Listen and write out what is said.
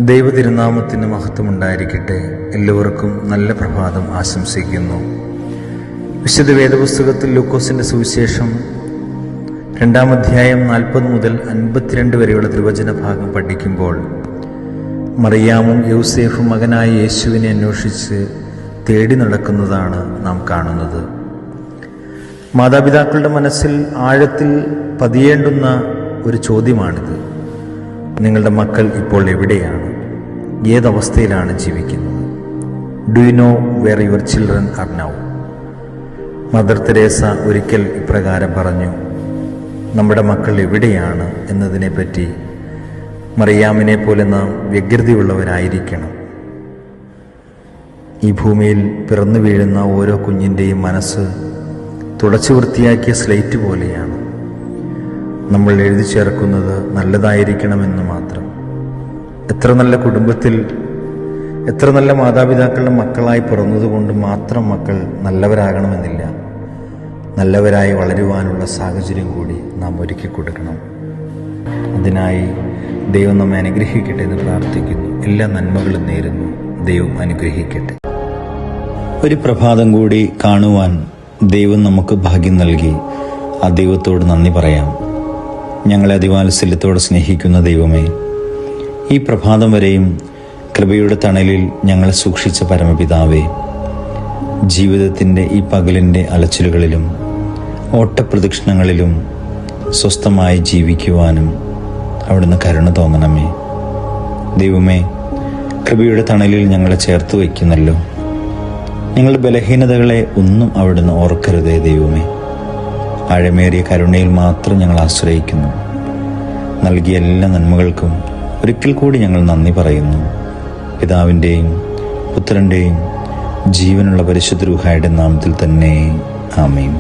ദൈവതിരുനാമത്തിന് മഹത്വമുണ്ടായിരിക്കട്ടെ. എല്ലാവർക്കും നല്ല പ്രഭാതം ആശംസിക്കുന്നു. വിശുദ്ധ വേദപുസ്തകത്തിൽ ലൂക്കോസിൻ്റെ സുവിശേഷം 2-ാം അധ്യായം 40 മുതൽ 52 വരെയുള്ള തിരുവചന ഭാഗം പഠിക്കുമ്പോൾ മറിയാമും യൗസേഫും മകനായ യേശുവിനെ അന്വേഷിച്ച് തേടി നടക്കുന്നതാണ് നാം കാണുന്നത്. മാതാപിതാക്കളുടെ മനസ്സിൽ ആഴത്തിൽ പതിയേണ്ടുന്ന ഒരു ചോദ്യമാണിത്. നിങ്ങളുടെ മക്കൾ ഇപ്പോൾ എവിടെയാണ്? ഏതവസ്ഥയിലാണ് ജീവിക്കുന്നത്? Do you know where your children are now? Mother Teresa ഒരിക്കൽ ഇപ്രകാരം പറഞ്ഞു, നമ്മുടെ മക്കൾ എവിടെയാണ് എന്നതിനെപ്പറ്റി മറിയാമിനെ പോലെ നാം വ്യഗ്രതയുള്ളവരായിരിക്കണം. ഈ ഭൂമിയിൽ പിറന്നു വീഴുന്ന ഓരോ കുഞ്ഞിൻ്റെയും മനസ്സ് തുടച്ചു വൃത്തിയാക്കിയ സ്ലേറ്റ് പോലെയാണ്. നമ്മൾ എഴുതി ചേർക്കുന്നത് നല്ലതായിരിക്കണമെന്ന് മാത്രം. എത്ര നല്ല കുടുംബത്തിൽ, എത്ര നല്ല മാതാപിതാക്കളുടെ മക്കളായി പിറന്നതുകൊണ്ട് മാത്രം മക്കൾ നല്ലവരാകണമെന്നില്ല. നല്ലവരായി വളരുവാനുള്ള സാഹചര്യം കൂടി നാം ഒരുക്കി കൊടുക്കണം. അതിനായി ദൈവം നമ്മെ അനുഗ്രഹിക്കട്ടെ എന്ന് പ്രാർത്ഥിക്കുന്നു. എല്ലാ നന്മകളും നേരുന്നു. ദൈവം അനുഗ്രഹിക്കട്ടെ. ഒരു പ്രഭാതം കൂടി കാണുവാൻ ദൈവം നമുക്ക് ഭാഗ്യം നൽകി. ആ ദൈവത്തോട് നന്ദി പറയാം. ഞങ്ങളെ അതിവാത്സല്യത്തോടെ സ്നേഹിക്കുന്ന ദൈവമേ, ഈ പ്രഭാതം വരെയും കൃപയുടെ തണലിൽ ഞങ്ങളെ സൂക്ഷിച്ച പരമപിതാവേ, ജീവിതത്തിൻ്റെ ഈ പകലിൻ്റെ അലച്ചിലുകളിലും ഓട്ടപ്രദക്ഷിണങ്ങളിലും സ്വസ്ഥമായി ജീവിക്കുവാനും അവിടുന്ന് കരുണ തോന്നണമേ. ദൈവമേ, കൃപയുടെ തണലിൽ ഞങ്ങളെ ചേർത്ത് വയ്ക്കുന്നല്ലോ. ഞങ്ങളുടെ ബലഹീനതകളെ ഒന്നും അവിടുന്ന് ഓർക്കരുതേ ദൈവമേ. ആഴമേറിയ കരുണയിൽ മാത്രം ഞങ്ങൾ ആശ്രയിക്കുന്നു. നൽകിയ എല്ലാ നന്മകൾക്കും ഒരിക്കൽ കൂടി ഞങ്ങൾ നന്ദി പറയുന്നു. പിതാവിൻ്റെയും പുത്രൻ്റെയും ജീവനുള്ള പരിശുദ്ധ റൂഹായുടെ നാമത്തിൽ തന്നെ ആമേൻ.